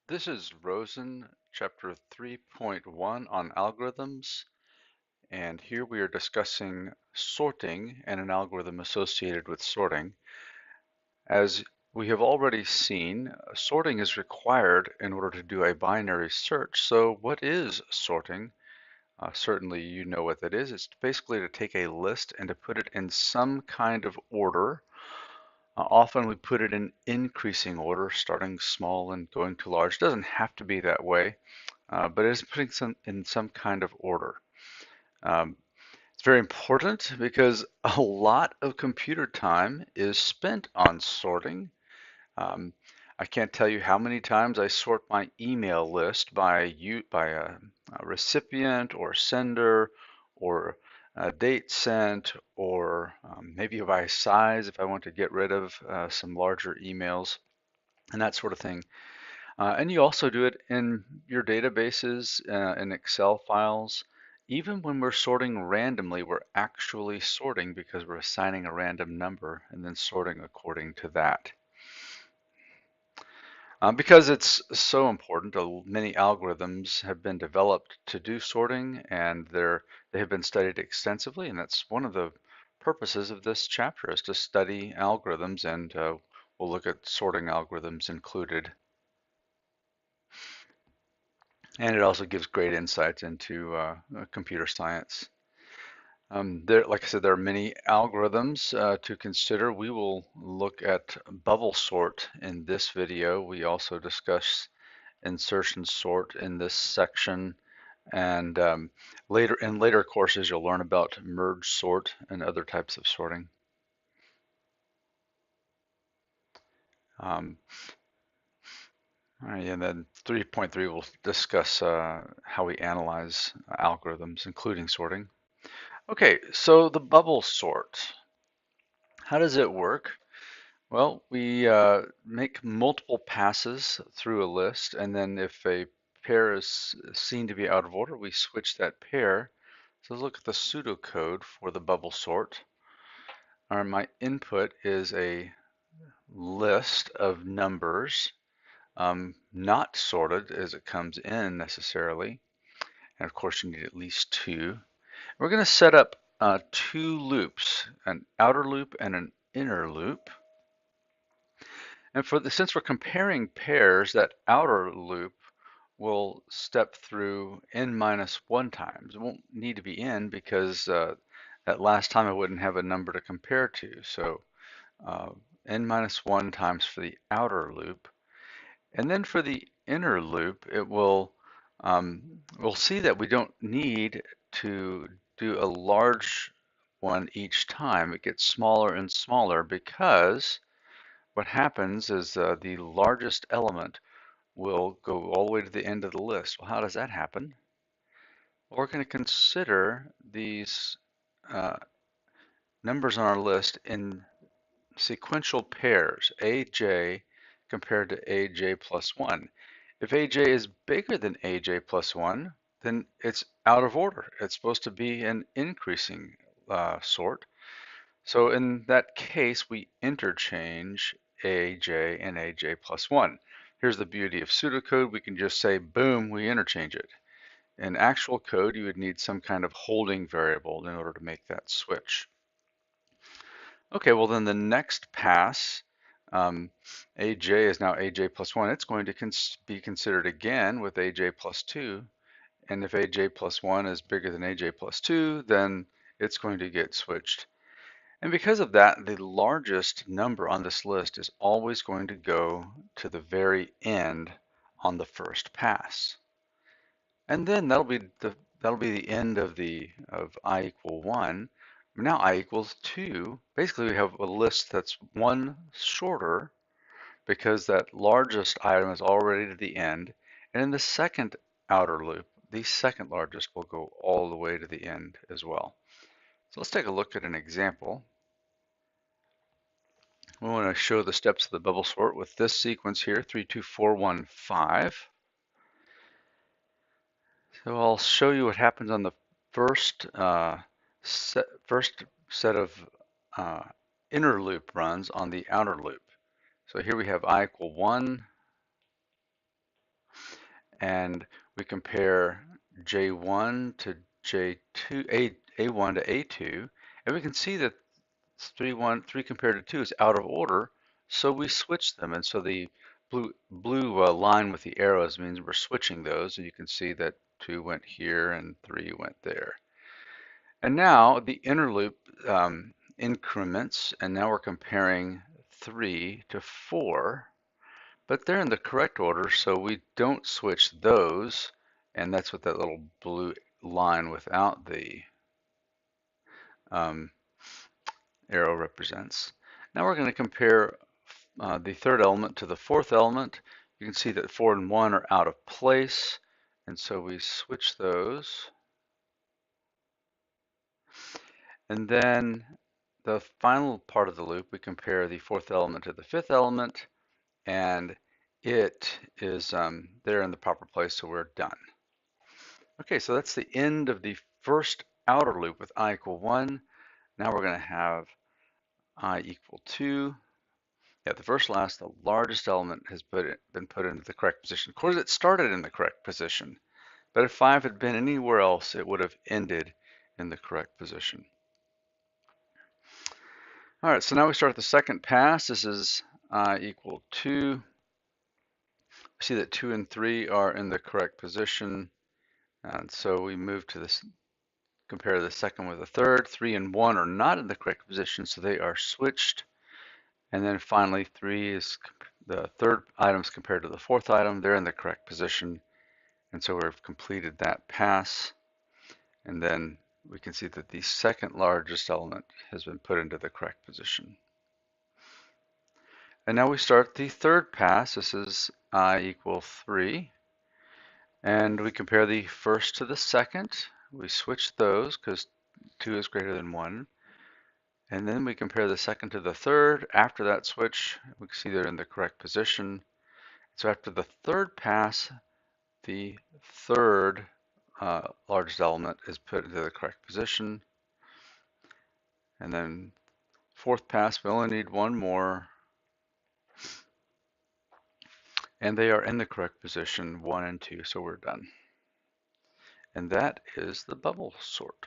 This is Rosen, chapter 3.1 on algorithms, and here we are discussing sorting and an algorithm associated with sorting. As we have already seen, sorting is required in order to do a binary search. So what is sorting? Certainly you know what that is. It's basically to take a list and to put it in some kind of order. Often we put it in increasing order, starting small and going to large. It doesn't have to be that way. But it is putting some in some kind of order. Um, it's very important because a lot of computer time is spent on sorting. Um, I can't tell you how many times I sort my email list by a recipient or sender or a date sent or maybe by size if I want to get rid of some larger emails and that sort of thing. And you also do it in your databases, in Excel files. Even when we're sorting randomly, we're actually sorting because we're assigning a random number and then sorting according to that. Because it's so important, many algorithms have been developed to do sorting, and they have been studied extensively, and that's one of the purposes of this chapter is to study algorithms, and we'll look at sorting algorithms included. And it also gives great insights into computer science. Like I said, there are many algorithms to consider. We will look at bubble sort in this video. We also discuss insertion sort in this section. And later courses, you'll learn about merge sort and other types of sorting. Um, all right, and then 3.3 will discuss how we analyze algorithms, including sorting. Okay, so the bubble sort. How does it work? Well, we make multiple passes through a list, and then if a pair is seen to be out of order, we switch that pair. So let's look at the pseudocode for the bubble sort. My input is a list of numbers, not sorted as it comes in necessarily. And of course, you need at least two. We're going to set up two loops, an outer loop and an inner loop. And since we're comparing pairs, that outer loop will step through n minus 1 times. It won't need to be n because that last time I wouldn't have a number to compare to. So uh, n minus 1 times for the outer loop. And then for the inner loop, we'll see that we don't need to do a large one each time. It gets smaller and smaller because what happens is the largest element will go all the way to the end of the list. Well, how does that happen? Well, we're going to consider these uh, numbers on our list in sequential pairs, AJ compared to AJ plus 1. If AJ is bigger than AJ plus 1, then it's out of order. It's supposed to be an increasing sort. So in that case, we interchange AJ and AJ plus 1. Here's the beauty of pseudocode. We can just say, boom, we interchange it. In actual code, you would need some kind of holding variable in order to make that switch. Okay, well then the next pass, AJ is now AJ plus 1. It's going to be considered again with AJ plus 2. And if AJ plus 1 is bigger than AJ plus 2, then it's going to get switched. And because of that, the largest number on this list is always going to go to the very end on the first pass. And then that'll be the end of I equal 1. Now I equals 2. Basically, we have a list that's one shorter because that largest item is already to the end. And in the second outer loop, the second largest will go all the way to the end as well. So let's take a look at an example. We want to show the steps of the bubble sort with this sequence here, 3, 2, 4, 1, 5. So I'll show you what happens on the first set of inner loop runs on the outer loop. So here we have I equal 1, and we compare J1 to J2, A1 to A2, and we can see that 3 compared to 2 is out of order, so we switch them. And so the blue line with the arrows means we're switching those, and you can see that 2 went here and 3 went there. And now the inner loop increments, and now we're comparing 3 to 4, but they're in the correct order, so we don't switch those, and that's what that little blue line without the um, arrow represents. Now we're going to compare the third element to the fourth element. You can see that 4 and 1 are out of place, and so we switch those. And then the final part of the loop, we compare the fourth element to the fifth element, and it is there in the proper place, so we're done. Okay, so that's the end of the first outer loop with I equal 1. Now we're going to have I equal 2. Yeah, the the largest element has been put into the correct position. Of course, it started in the correct position, but if 5 had been anywhere else, it would have ended in the correct position. All right, so now we start the second pass. This is I equal 2. We see that 2 and 3 are in the correct position, and so we move to this, compare the second with the third. 3 and 1 are not in the correct position, so they are switched. And then finally, 3 is the third item's compared to the fourth item. They're in the correct position. And so we've completed that pass. And then we can see that the second largest element has been put into the correct position. And now we start the third pass. This is I equal 3. And we compare the first to the second. We switch those because 2 is greater than 1. And then we compare the second to the third. After that switch, we can see they're in the correct position. So after the third pass, the third largest element is put into the correct position. And then fourth pass, we only need one more. And they are in the correct position, 1 and 2, so we're done. And that is the bubble sort.